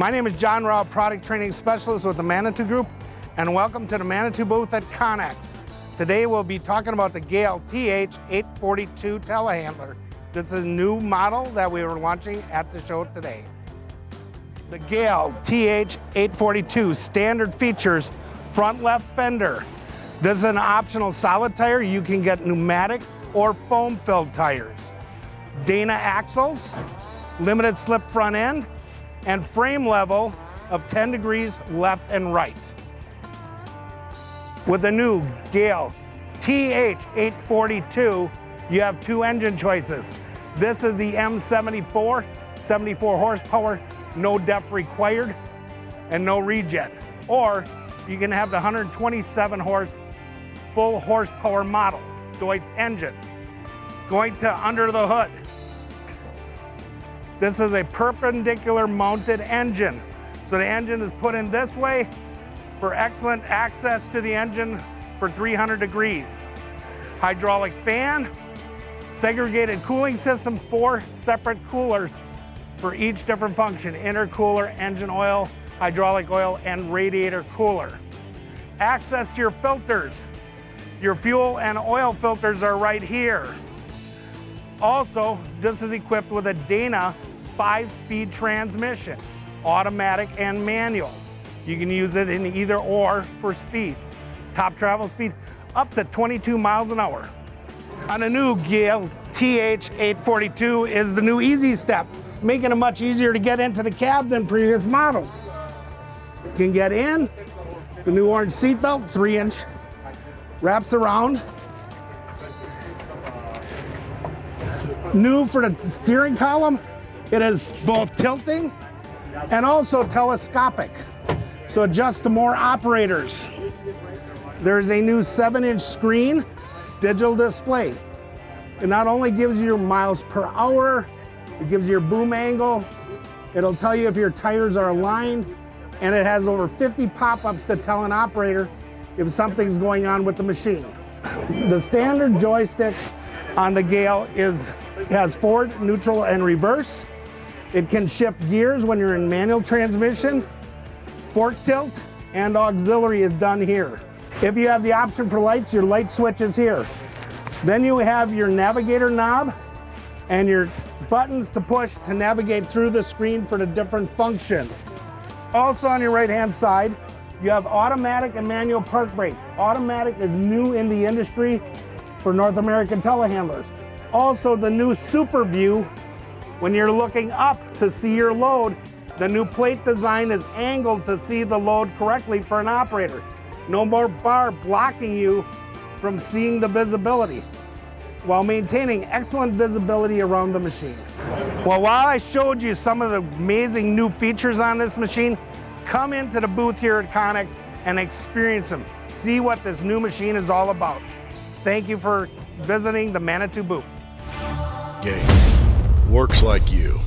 My name is John Rau, Product Training Specialist with the Manitou Group, and welcome to the Manitou booth at CONEXPO. Today we'll be talking about the GEHL TH8-42 Telehandler. This is a new model that we were launching at the show today. The GEHL TH8-42 standard features front left fender. This is an optional solid tire. You can get pneumatic or foam-filled tires. Dana axles, limited slip front end, and frame level of 10 degrees left and right. With the new GEHL TH8-42, you have two engine choices. This is the M74, 74 horsepower, no depth required, and no regen. Or you can have the 127 horse, full horsepower model, Deutz engine. Going to under the hood. This is a perpendicular mounted engine. So the engine is put in this way for excellent access to the engine for 300 degrees. Hydraulic fan, segregated cooling system, 4 separate coolers for each different function: intercooler, engine oil, hydraulic oil, and radiator cooler. Access to your filters. Your fuel and oil filters are right here. Also, this is equipped with a Dana 5-speed transmission, automatic and manual. You can use it in either or for speeds. Top travel speed up to 22 miles an hour. On the new GEHL TH8-42 is the new Easy Step, making it much easier to get into the cab than previous models. You can get in, the new orange seat belt, 3-inch, wraps around. New for the steering column, it is both tilting and also telescopic, so adjust to more operators. There's a new 7-inch screen, digital display. It not only gives you your miles per hour, it gives you your boom angle, it'll tell you if your tires are aligned, and it has over 50 pop-ups to tell an operator if something's going on with the machine. The standard joystick on the GEHL has forward, neutral, and reverse. It can shift gears when you're in manual transmission. Fork tilt and auxiliary is done here. If you have the option for lights, your light switch is here. Then you have your navigator knob and your buttons to push to navigate through the screen for the different functions. Also on your right-hand side, you have automatic and manual park brake. Automatic is new in the industry for North American telehandlers. Also the new Super View, when you're looking up to see your load, the new plate design is angled to see the load correctly for an operator. No more bar blocking you from seeing the visibility, while maintaining excellent visibility around the machine. Well, while I showed you some of the amazing new features on this machine, come into the booth here at CONEXPO and experience them. See what this new machine is all about. Thank you for visiting the Manitou booth. GEHL works like you.